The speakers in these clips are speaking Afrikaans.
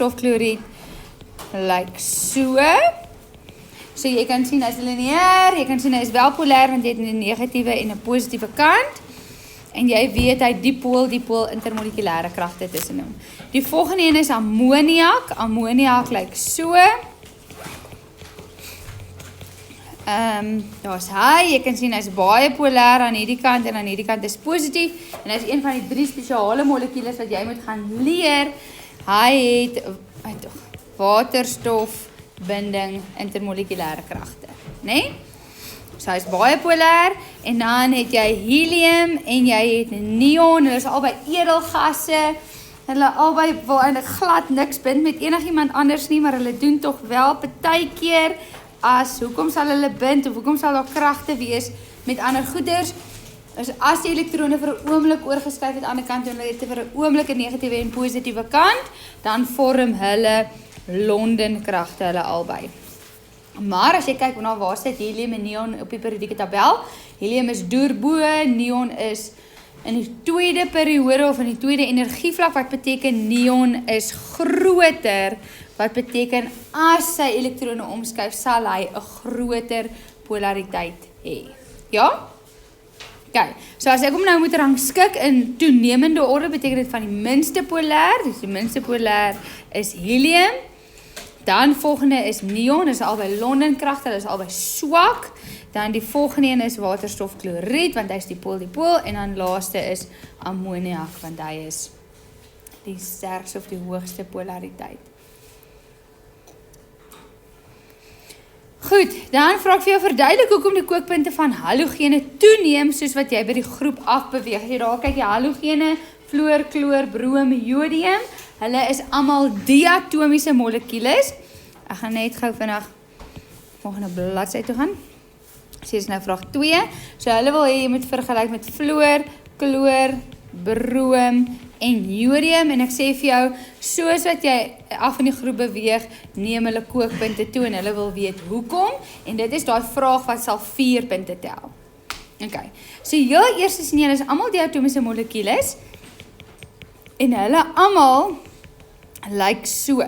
waterstofkloried lyk so. So jy kan sien hy's lineêr, jy kan sien hy's wel polêr want jy het 'n negatiewe en 'n positiewe kant. En jy weet hy dipool intermolekulêre kragte tussen hom. Die volgende een is ammoniak. Ammoniak lyk so. Daar's hy, jy kan sien hy's baie polêr aan hierdie kant en aan hierdie kant is positief. En hy's een van die 3 spesiale molekules wat jy moet gaan leer. Hy het waterstofbinding intermolekulêre kragte, né? Nee? So hy is baie polêr en dan het jy helium en jy het neon. Hulle is albei edelgasse. Hulle albei wil eintlik glad niks bind met enigiemand anders nie, maar hulle doen tog wel partykeer hoekom sal hulle bind of hoekom sal daar kragte wees met ander goeders? As die elektrone vir 'n oomblik oorgeskuif het aan die kant en hulle het vir 'n oomblik 'n negatiewe en positiewe kant, dan vorm hulle London-kragte hulle albei. Maar as jy kyk na waar sit helium en neon op die periodieke tabel, helium is deur-bo, neon is in die tweede periode of in die tweede energievlak, wat beteken neon is groter, wat beteken as sy elektrone omskuif, sal hy 'n groter polariteit hê. Ja? Okay, so as ek hom nou moet rangskik in toenemende orde, beteken dit van die minste polêr, dus die minste polêr is helium. Dan volgende is neon, is albei London-kragte, hulle is albei swak. Dan die volgende een is waterstofkloried, want hy is dipool, en dan laaste is ammoniak, want hy is die sterkste of die hoogste polariteit. Goed, dan vra ek vir jou verduidelik hoekom die kookpunte van halogene toeneem soos wat jy by die groep afbeweeg. Jy daar kyk jy halogene, fluor, chloor, brom, jodium. Hulle is almal diatomiese molekules. Ek gaan net gou vinnig volgende bladsy toe gaan. So is nou vraag 2. So hulle wil hê jy moet vergelyk met fluor, chloor, brom en jodium, en ek sê vir jou, soos wat jy af in die groep beweeg, neem hulle kookpunte toe en hulle wil weet hoekom, en dit is daai vraag wat sal 4 punte tel. Okay. So heel eerste sien julle is almal diatomiese molekules en hulle almal lyk so.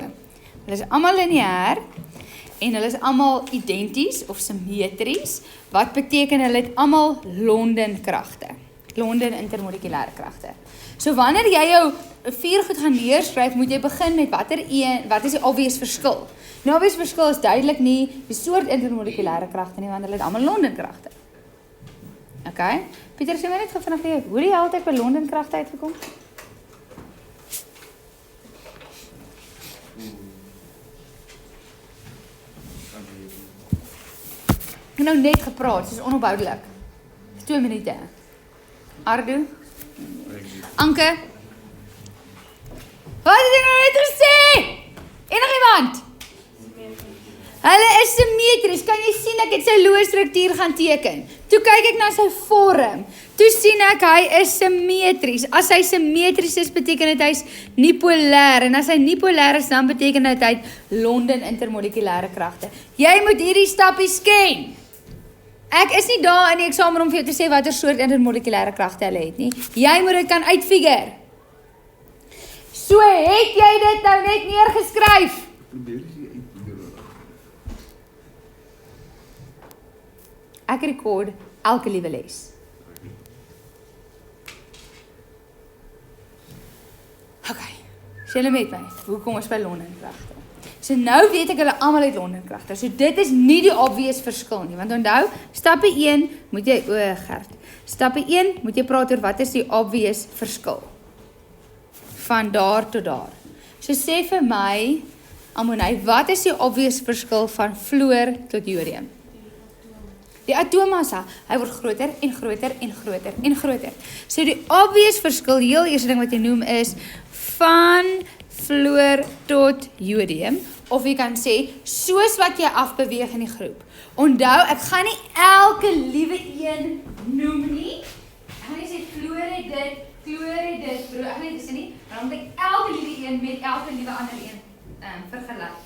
Hulle is almal lineêr en hulle is almal identies of simmetries, wat beteken hulle het almal London-kragte. London intermolekulêre kragte. So wanneer jy jou 4 goed gaan neerskryf, moet jy begin met wat is die obvious verskil? Nou obvious verskil is duidelik nie die soort intermolekulêre kragte nie, want hulle het almal London-kragte. Okay? Pieter, sê my net gevra vir jou, hoe die hel het ek by London-kragte uitgekom? Ek het nou net gepraat, soos onophoudelik. 2 minute. Ardo? Anke? Wat het ek nou net gesê? Enigiemand? Hulle is simmetries. Kan jy sien ek het sy loë struktuur gaan teken? Toe kyk ek na sy vorm. Toe sien ek hy is simmetries. As hy simmetries is, beteken dit hy's nie polêr. En as hy nie polêr is, dan beteken dit hy het London intermolekulêre kragte. Jy moet hierdie stappies ken. Ek is nie daar in die eksamen om vir jou te sê watter soort intermolekulêre kragte hulle het nie. Jy moet dit kan uitfigure. So het jy dit nou net neergeskryf. Ek rekord elke liewe les. Okay, sê hulle met my, hoekom is by London-kragte? So nou weet ek hulle almal het London-kragte. So dit is nie die obvious verskil nie, want onthou, stappe 1 moet jy Stappe 1 moet jy praat oor wat is die obvious verskil van daar tot daar. So sê vir my, Amonai, wat is die obvious verskil van fluor tot jodium? Die atoommassa, hy word groter en groter en groter en groter. So die obvious verskil, die heel eerste ding wat jy noem is van fluor tot jodium, of jy kan sê, soos wat jy afbeweeg in die groep. Onthou, ek gaan nie elke liewe een noem nie. Ek gaan nie sê, fluor het dit, chloor het dit, bro, ek gaan nie sê nie, maar dan moet ek elke liewe een met elke liewe ander een vergelyk.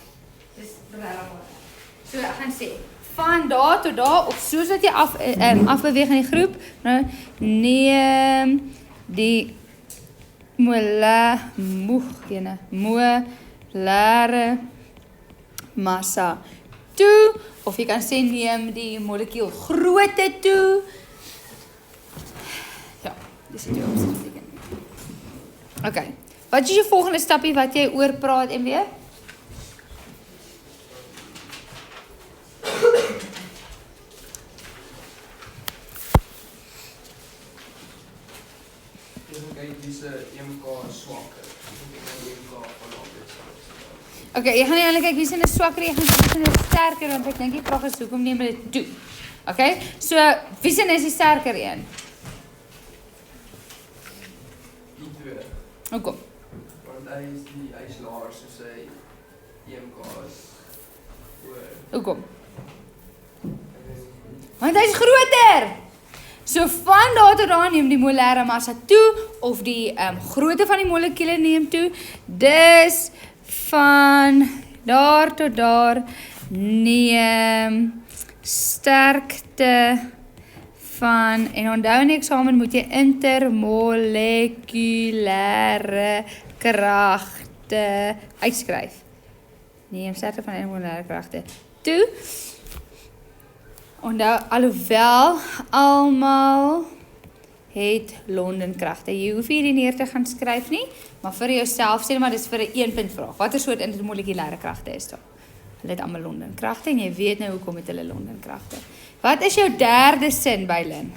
Dis belangrijk. So ek gaan sê, van daar tot daar, of soos wat jy afbeweeg in die groep, nou, neem die molekulaire massa toe, of jy kan sê neem die molekuul grootte toe. Ja, dis die opsie beteken. Okay. Wat is jou volgende stapie wat jy oor praat en weer? Okay, jy gaan nie eintlik kyk wie se is swakker, jy gaan kyk wie se is sterker, want ek dink die vraag is hoekom neem hulle toe. Okay, so wie se is die sterker een? Die twee. Hoekom? Want hy is laer soos hy EMK is hoër. Hoekom? Want hy is groter! So van daar tot daar neem die molekulaire massa toe, of die grootte van die molekule neem toe, dus van daar tot daar neem sterkte van, en onthou in die eksamen moet jy intermolekulaire kragte uitskryf. Neem sterkte van intermolekulaire kragte toe. Onthou, alhoewel almal het Londenkragte. Jy hoef hierdie neer te gaan skryf nie, maar vir jouself sê maar dis vir 'n 1 punt vraag. Watter soort intermolekulaire kragte is daar? Hulle het almal Londenkragte en jy weet nou hoekom het hulle Londenkragte. Wat is jou derde sin by Lynn?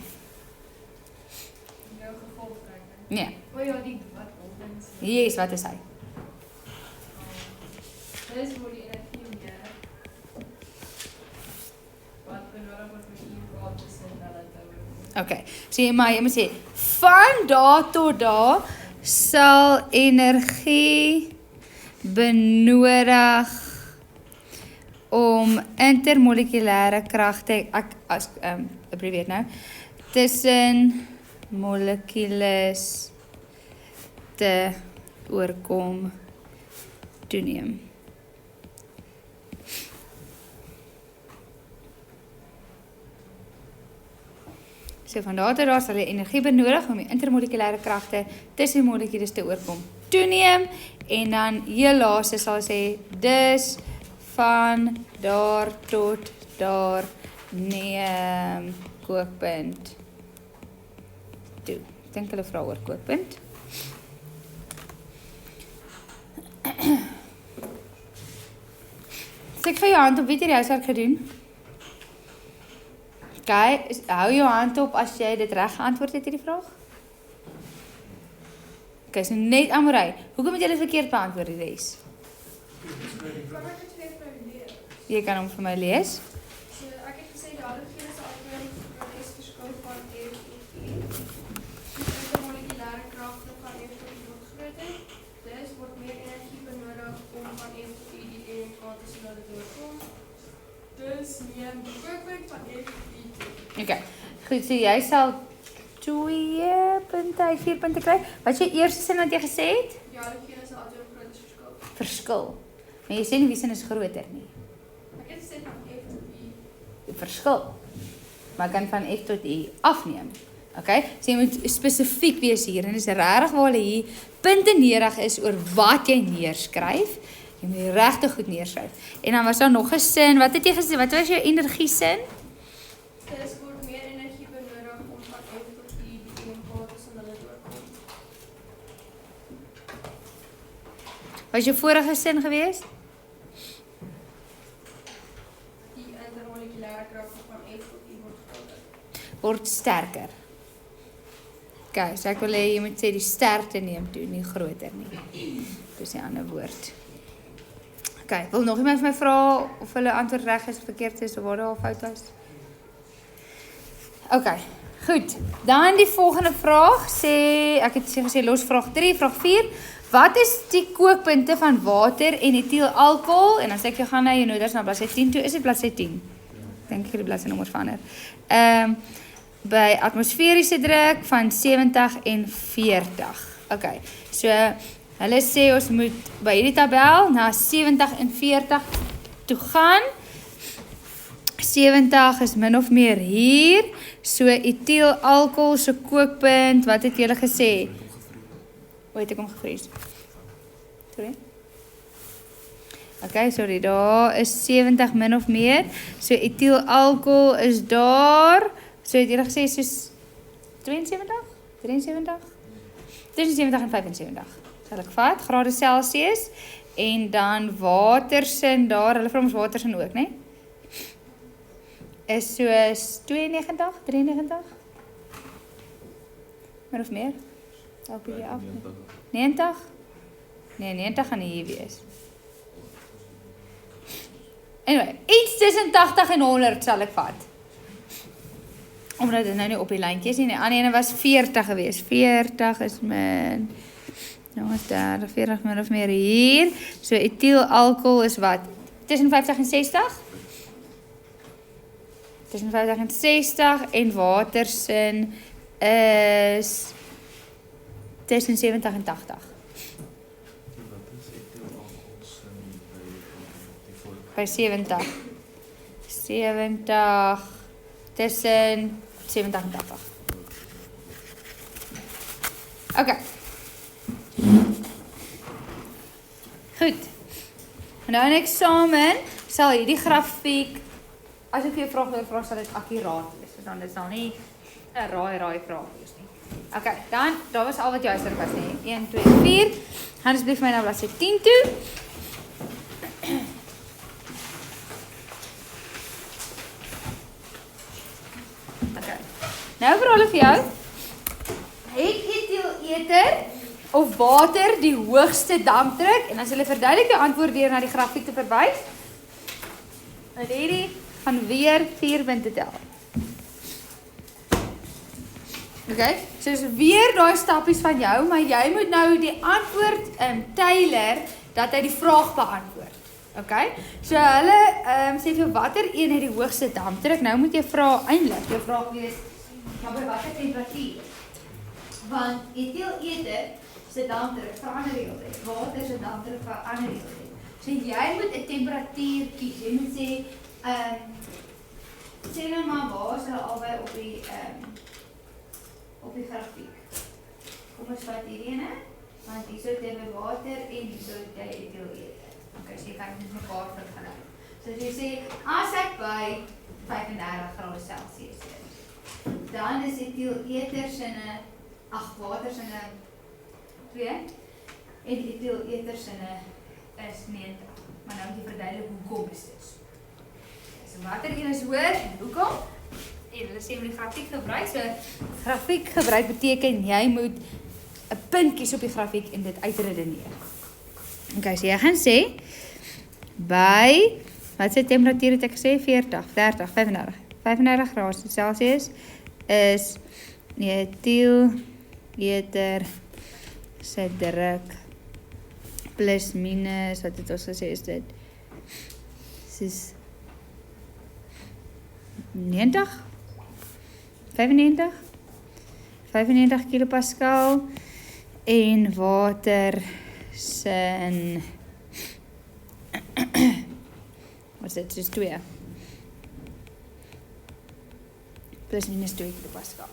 Jou gevolgtrekking. Nee. O ja, die wat Londens. Yes, wat is hy? Dis waar die energie meer wat benodig word vir die EMK tussen hulle te oorkom. Okay, so jy moet sê, van daar tot daar sal energie benodig om intermolekulaire kragte, ek abbreviate nou, tussen molekules te oorkom toeneem. So van daar tot daar sal jy energie benodig om die intermolekulaire kragte tussen molekules te oorkom toeneem, en dan heel laaste sal sê, dus van daar tot daar neem kookpunt toe. Ek dink hulle vra oor kookpunt. Steek vir jou hand op, weet jy die huiswerk gedoen? Okay, hou jou hand op as jy dit reg geantwoord het hierdie vraag. Okay, so net Amorey, hoekom het jy dit verkeerd beantwoord die res? Kan ek dit weer vir jou lees? Jy kan hom vir my lees. So ek het gesê die halogene se atoomproses verskil van F tot E. Die intermolekulaire kragte van F tot E word groter. Dus word meer energie benodig om van F tot E die EMK tussen hulle te oorkom. Dus neem die kookpunt van F tot E toe. Okay, goed, so jy sal 2 punte, 4 punte kry. Wat is jou eerste sin wat jy gesê het? Die halogene se atoomproses verskil. Verskil. Maar jy sê nie wie sin is groter nie. Ek het gesê van F tot E. Verskil. Maar kan van F tot E afneem. Okay? So jy moet spesifiek wees hier, en dis regtig waar hulle hier punte nodig is oor wat jy neerskryf. Jy moet die regte goed neerskryf. En dan was daar nog 'n sin. Wat het jy gesê? Wat was jou energiesin? Dus word meer energie benodig om van F tot E die EMK tussen hulle te oorkom. Was jou vorige sin geweest? Die intermolekulaire kragte van F tot E word groter. Word sterker. Okay, so ek wil hê jy moet sê die sterkte neem toe, nie groter nie. Dis 'n ander woord. Okay, wil nog iemand vir my vra of hulle antwoord reg is of verkeerd is of waar daar al fout was? Okay, goed. Dan die volgende vraag sê, ek het gesê los vraag 3, vraag 4. Wat is die kookpunte van water en etielalkohol? En as ek jou gaan na jou notas na bladsy 10 toe, is dit bladsy 10. Ek dink ek het die bladsynummer verander. By atmosferiese druk van 70 en 40. Okay, so hulle sê ons moet by hierdie tabel na 70 en 40 toe gaan. 70 is min of meer hier. So etielalkohol se kookpunt, wat het julle gesê? Hoe het ek hom gevries? Sorry? Okay, sorry, daar is 70 min of meer. So etielalkohol is daar. So het julle gesê soos 72, 73, tussen 70 en 75. Sal ek vat, grade Celsius. En dan watersin daar, hulle vra ons watersin ook, né? Is soos 92, 93. Min of meer. Dalk bietjie af. 90? Nee, 90 gaan nie hier wees. Anyway, iets tussen 80 en 100 sal ek vat. Omdat dit nou nie op die lyntjie is nie. Die ander ene was 40 gewees. 40 is min. Nou is daar 40 min of meer hier. So etielalkohol is wat? Tussen 50 en 60? Tussen 50 en 60 en watersin is tussen 70 en 80. By 70. 70 tussen 70 en 80. Okay. Goed. Nou in eksamen sal hierdie grafiek, as ek vir jou vraag sal dit akkuraat wees. So dan is daar nie 'n raai vraag wees nie. Okay, dan daar was al wat jy huiswerk was nie. 1 2 4. Gaan asseblief my na bladsy 10 toe. Okay. Nou vir al vir jou. Het etielether of water die hoogste dampdruk? En as hulle verduidelik jou antwoord deur na die grafiek te verwys. En hierdie gaan weer 4 punte tel. Okay, so is weer daai stappies van jou, maar jy moet nou die antwoord Taylor dat hy die vraag beantwoord. Okay, so hulle sê vir watter een het die hoogste dampdruk? Nou moet jy vra eintlik, jou vraag wees, maar by watter temperatuur? Want etielether se dampdruk verander heeltyd. Water se dampdruk verander heeltyd. So jy moet 'n temperatuur kies. Jy moet sê sê nou maar waar is hulle albei op die grafiek. Kom ons vat hierdie ene, want hier sou jy water en hier sou jy etielether. Okay, so jy kan dit met mekaar vergelyk. So as jy sê as ek by 35 grade Celsius is, dan is etielether sinne water sinne 2 en etielether sinne is 90. Maar nou moet jy verduidelik hoekom is dit. So watter een is hoër en hoekom? En hulle sê met die grafiek gebruik. So grafiek gebruik beteken jy moet 'n punt kies op die grafiek en dit uitredeneer. Okay, so jy gaan sê by wat se temperatuur het ek gesê 40, 30, 35 grade Celsius is etielether se druk plus minus wat het ons gesê is dit soos 90 95 kilopascal en water sin wat is dit soos 2 plus minus 2 kilopascal.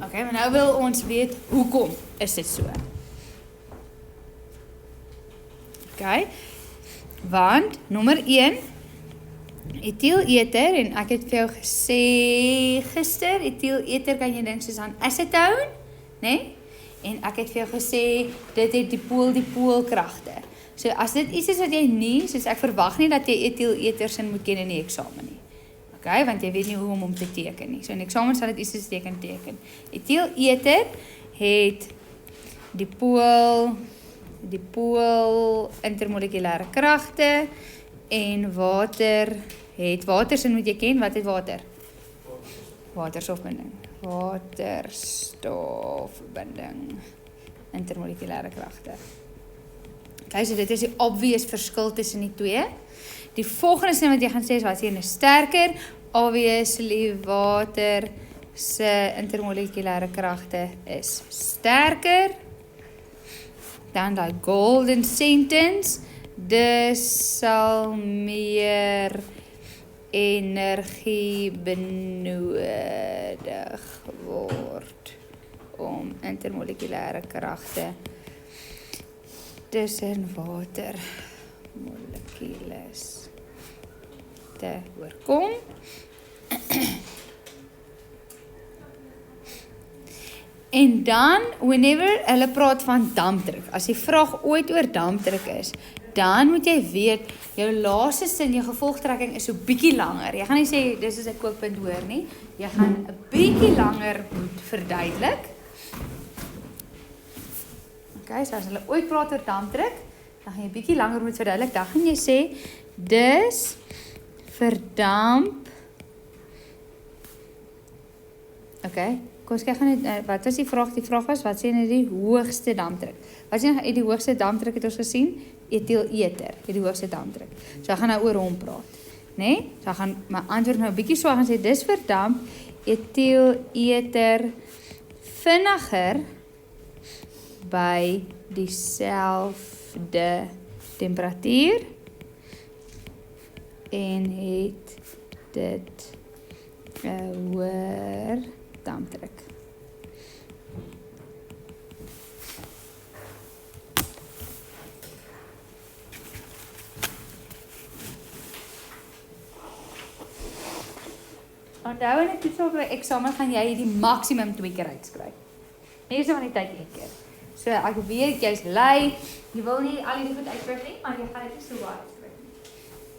Okay, maar nou wil ons weet hoekom is dit so. Okay, want nommer 1, etielether, en ek het vir jou gesê gister, etielether kan jy dink soos aan acetone, né? En ek het vir jou gesê, dit het dipool kragte. So as dit iets is wat jy nie, soos ek verwag nie dat jy etielether sin moet ken in die eksamen nie. Okay, want jy weet nie hoe om te teken nie. So in eksamen sal dit iets soos teken. Etielether het dipool intermolekulêre kragte en water het watersin moet jy ken. Wat het water? Waterstofbinding. Waterstofbinding. Intermolekulêre kragte. Okay, so dit is die obvious verskil tussen die twee. Die volgende sin wat jy gaan sê is wat een is sterker. Obviously water se intermolekulêre kragte is sterker. Dan die golden sentence, dis sal meer energie benodig word intermolekulêre kragte tussen watermolekules te oorkom. En dan, whenever hulle praat van dampdruk, as die vraag ooit oor dampdruk is, dan moet jy weet, jou laaste sin, jou gevolgtrekking is so bietjie langer. Jy gaan nie sê, dis is 'n kookpunt hoor nie. Jy gaan 'n bietjie langer moet verduidelik. Okay, so as hulle ooit praat oor dampdruk, dan gaan jy bietjie langer moet verduidelik. Dan gaan jy sê, dis verdamp. Okay. Kom ons kyk net, wat was die vraag? Die vraag was, wat sê net die hoogste dampdruk? Wat sê die hoogste dampdruk het ons gesien? Etielether, die hoogste dampdruk. So ek gaan nou oor hom praat. Nee? So ek gaan my antwoord nou 'n bietjie so gaan sê, dis verdamp etielether vinniger by dieselfde temperatuur en het dit 'n hoër dampdruk. Onthou in 'n toets of 'n eksamen gaan jy die maksimum 2 keer uitskryf. Nie so van die tyd 1 keer. So ek weet jy's lui, jy wil nie al die goed uitskryf nie, maar jy gaan dit so baie uitskryf.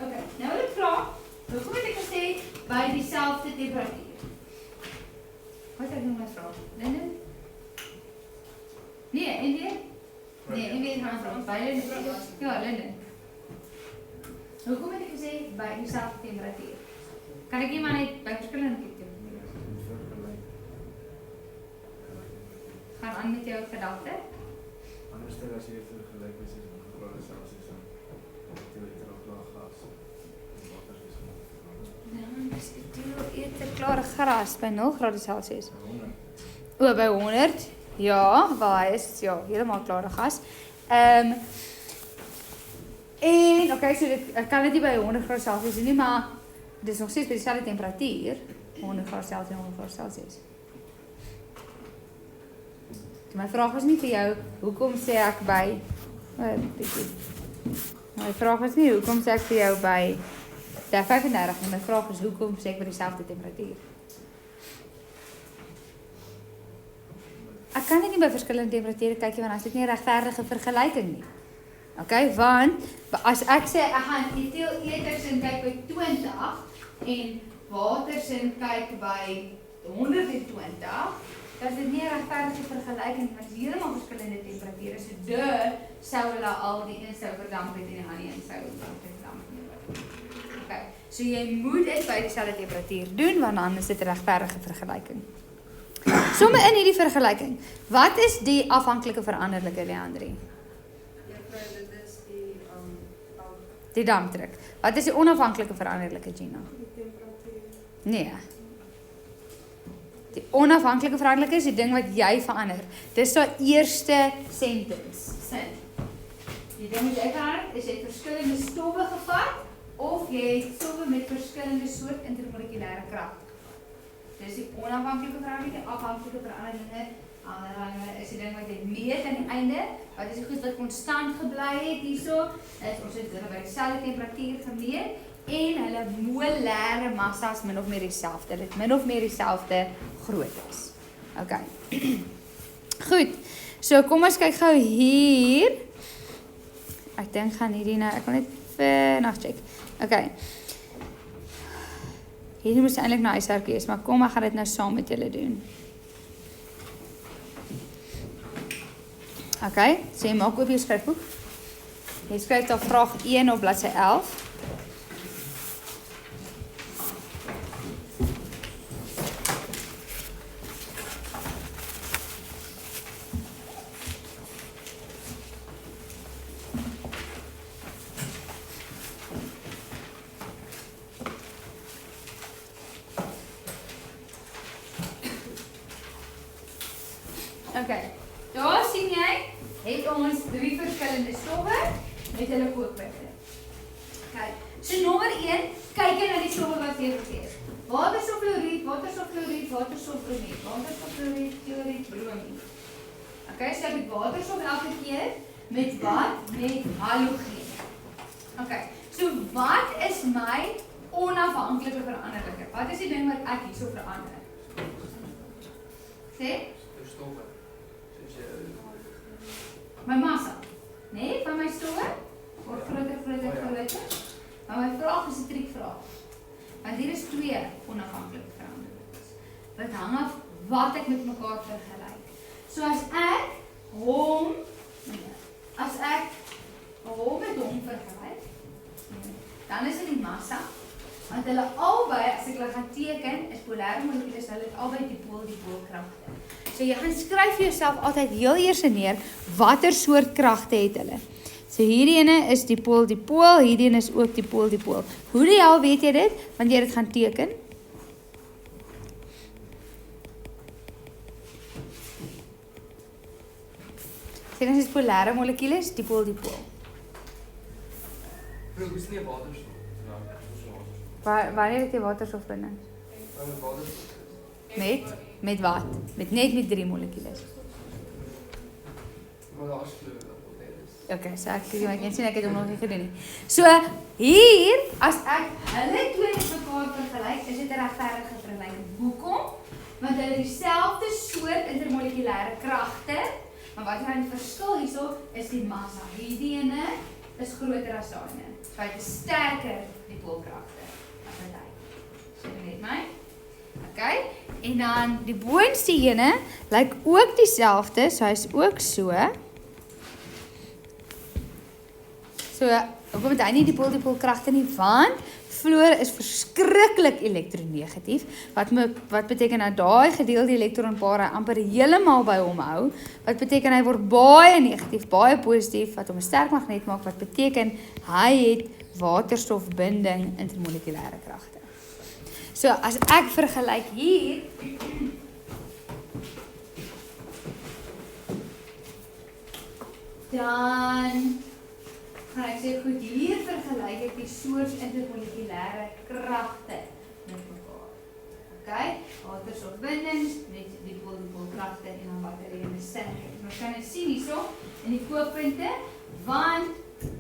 Okay, nou wil ek vra, hoekom het ek gesê by dieselfde temperatuur? Wat ek nou my vra? Linden? Nee, Indië? Nee, Indië gaan vra. By Linden? Ja, Linden. Hoekom het ek gesê by dieselfde temperatuur? Kan ek nie maar net by verskillende kyk doen? Gaan aan met jou gedagte? Anders as jy vergelyk met 6 grade Celsius dan etielether of laag gas. Water is Dis etielether klare gras by 0 grade Celsius. 100. O, by 100? Ja, wel hy is heeltemal klare gas. En okay, so ek kan dit nie by 100 grade Celsius doen nie, maar dis nog steeds by dieselfde temperatuur, 100 grade Celsius en 100 grade Celsius. My vraag was nie vir jou, hoekom sê ek by, my vraag was nie, hoekom sê ek vir jou by 35, en my vraag is, hoekom sê ek by dieselfde temperatuur? Ek kan nie by verskillende temperature kyk, want as dit nie 'n regverdige vergelyking nie. Okay, want as ek sê ek gaan etielether sin kyk by 20 en water sin kyk by 120, dan is dit nie 'n regverdige vergelyking want dit is heeltemal verskillende temperature. So sou hulle al die een sou verdamp het en die ander een sou verdamp het. Okay, so jy moet dit by dieselfde temperatuur doen want dan is dit 'n regverdige vergelyking. Somme in hierdie vergelyking. Wat is die afhanklike veranderlike, Leandrie? Dit is Die dampdruk. Wat is die onafhanklike veranderlike, Gina? die temperatuur. Nee. Die onafhanklike veranderlike is die ding wat jy verander. Dis daai eerste sentence. Sin. Die ding wat jy verander is jy het verskillende stowwe gevat of jy het stowwe met verskillende soort intermolekulêre krag. Dis die onafhanklike veranderlike, afhanklike veranderlinge. Ander is die ding wat jy meet aan die einde. Wat is die goed wat konstant gebly het hierso? Ons het hulle by dieselfde temperatuur gemeet en hulle molêre massas min of meer dieselfde. Hulle het min of meer dieselfde groottes. Okay. Goed. So kom ons kyk gou hier. Ek dink gaan hierdie nou, ek wil net vinnig check. Okay. Hierdie moes eintlik nou huiswerk wees, maar kom ek gaan dit nou saam met julle doen. Okay, so jy maak oop jou skryfboek. Jy skryf daar vraag 1 op bladsy 11. Okay, daar sien jy, het ons 3 verskillende stowwe met hulle kookpunte. Okay, so nommer 1, kyk jy na die stowwe wat hier gegee is. Waterstofkloried, waterstofkloried, waterstofbromied, waterstofkloried, kloried, bromied. Okay, so ek het waterstof elke keer met wat? Met halogene. Okay, so wat is my onafhanklike veranderlike? Wat is die ding wat ek hierso verander? Sê? Jou stoffe. Soos jy My massa. Nee, van my stowwe word groter. Maar my vraag is 'n triekvraag. Want hier is 2 onafhanklike veranderlikes. Wat hang af wat ek met mekaar vergelyk. So as ek hom met hom vergelyk, dan is dit die massa. Want hulle albei, as ek hulle gaan teken, is polêre molekules, hulle het albei dipool-kragte. So jy gaan skryf vir jouself altyd heel eers neer watter soort kragte het hulle. So hierdie ene is dipool-dipool, hierdie ene is ook dipool-dipool. Hoe die hel weet jy dit? Want jy dit gaan teken. Sê dan is polêre molekules, dipool-dipool. Bro, hoe is nie waterstof? Wanneer het jy waterstof binne? Met waterstof. Met wat? Net met 3 molekules. Maar daar is vloe. Okay, so ek sien ek het hom nog nie gedoen nie. So hier, as ek hulle 2 met mekaar vergelyk, is dit 'n regverdige vergelyking. Hoekom? Want hulle het dieselfde soort intermolekulêre kragte, maar wat hy verskil hierso is die massa. Hierdie ene is groter as daai ene. So hy het 'n sterker dipoolkragte as hy. Sien jy net my? Okay, en dan die boonste ene lyk ook dieselfde, so hy's ook so. So, hoekom het hy nie dipool kragte nie? Want fluor is verskriklik elektronegatief, wat beteken dat daai gedeelde elektronpare amper heeltemal by hom hou, wat beteken hy word baie negatief, baie positief, wat hom 'n sterk magneet maak, wat beteken hy het waterstofbinding intermolekulêre kragte. So, as ek vergelyk hier, dan gaan ek sê goed, hier vergelyk ek die soort intermolekulêre kragte met mekaar. Okay? Waterstofbindings met dipoolkragte en dan batterye sterker. Ons kan dit sien hierso in die kookpunte, want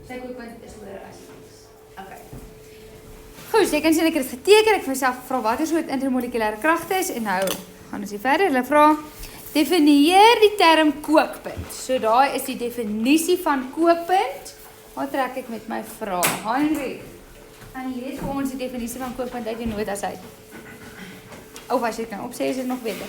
sy kookpunt is hoër as iets. Okay. Goed, jy kan sien ek het dit geteken, ek vir myself vra watter soort intermolekulêre kragte is en nou gaan ons hier verder. Hulle vra definieer die term kookpunt. So daai is die definisie van kookpunt. Wat trek ek met my vraag? Henry, gaan lees vir ons die definisie van kookpunt uit die notas uit. Of as jy kan opsê, is dit nog beter.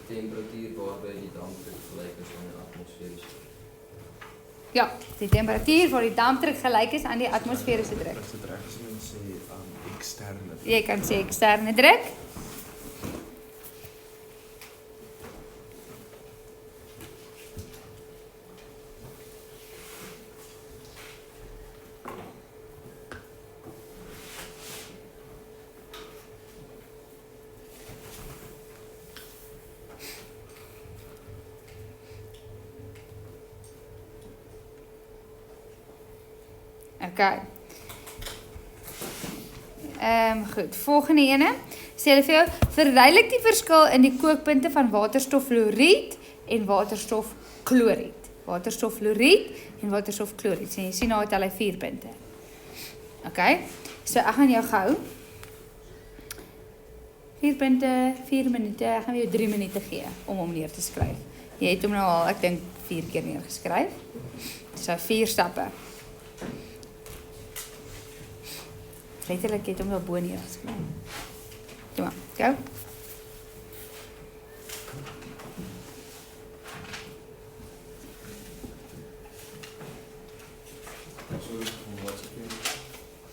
Die temperatuur waarby die dampdruk gelyk is aan die atmosferiese. Ja, die temperatuur waar die dampdruk gelyk is aan die atmosferiese druk. As dit reg is om te sê eksterne. Jy kan sê eksterne druk. Okay. Goed, volgende ene. Sê hulle vir jou, verduidelik die verskil in die kookpunte van waterstoffluoried en waterstofkloried. Waterstoffluoried en waterstofkloried. So jy sien nou het hulle 4 punte. Okay. So ek gaan jou gou 4 punte, 4 minute, ek gaan jou 3 minute gee om hom neer te skryf. Jy het hom nou al, ek dink 4 keer neergeskryf. So 4 stappe. Letterlik het hom wel bo neergeskryf. Kom maar, go.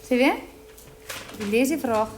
Sê weer? Lees die vraag.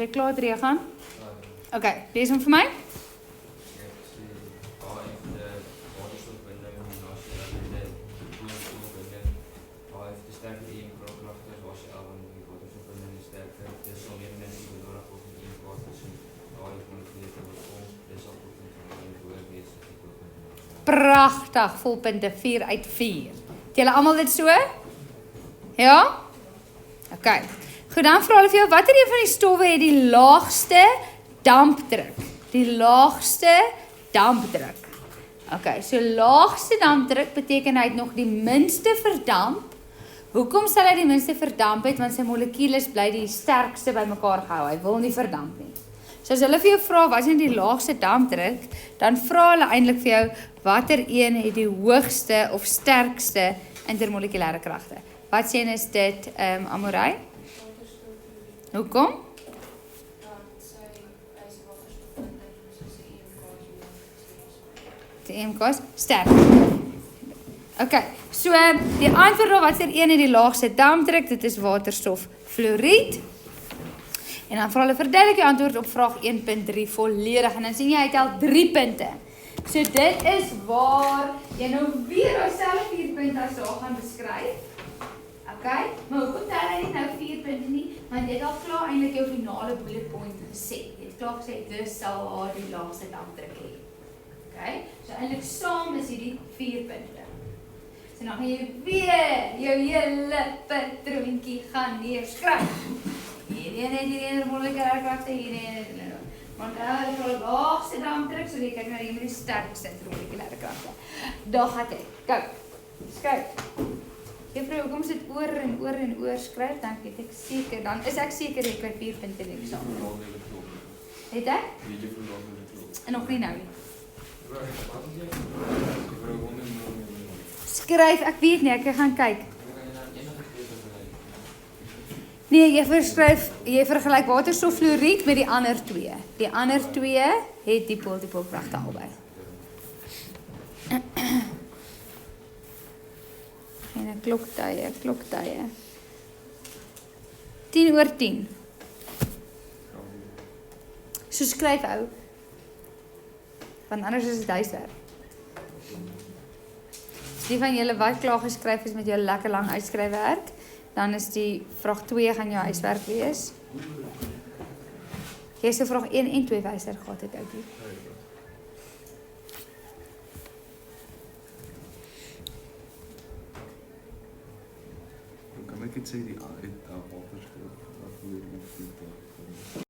jy klaar het gaan? Okay, lees hom vir my. Pragtig, volpunte 4 uit 4. Het julle almal dit so? Ja? OK. Goed, dan vra hulle vir jou, watter een van die stowwe het die laagste dampdruk? Die laagste dampdruk. OK, so laagste dampdruk beteken hy het nog die minste verdamp. Hoekom sal hy die minste verdamp het? Want sy molekules bly die sterkste bymekaar gehou. Hy wil nie verdamp nie. So as hulle vir jou vra wat is die laagste dampdruk, dan vra hulle eintlik vir jou watter een het die hoogste of sterkste intermolekulêre kragte. Wat sê is dit, Amorey? Hoekom? Die EMK's sterk. OK, so die antwoord op wat is een het die laagste dampdruk, dit is waterstoffluoried. En dan vra hulle verduidelik die antwoord op vraag 1.3 volledig. En dan sien jy, hy tel 3 punte. So dit is waar jy nou weer jouself 4 punte as daar gaan beskryf. OK, maar hoekom tel hy nie nou 4 punte nie? Want jy het al klaar eintlik jou finale bullet point gesê. Jy het klaar gesê, dis sal haar die laagste dampdruk hê. OK, so eintlik saam is hierdie 4 punte. So dan gaan jy weer jou hele patroontjie gaan neerskryf. Hierdie intermolekulêre kragte, hierdie want hulle het die laagste dampdruk, so jy kyk na die sterkste intermolekulêre kragte. Daar gaan ek. Kyk. Skryf. Juffrou, hoekom sit oor en oor en oor skryf, dan weet ek seker, dan is ek seker ek kry 4 punte in die eksamen. Het ek? En nog nie nou nie. Skryf, ek weet nie, ek gaan kyk. Nee, jy vergelyk waterstoffluoried met die ander 2. Die ander 2 het dipool kragte albei. En 'n kloktye. 10:10. So skryf ou. Want anders is dit huiswerk. As die van julle wat klaar geskryf is met jou lekker lang uitskryfwerk, dan is die vraag 2 gaan jou huiswerk wees. Jy sê vraag 1 en 2 huiswerk gehad het, oukie. Kan ek dit sê die waterstof wat hier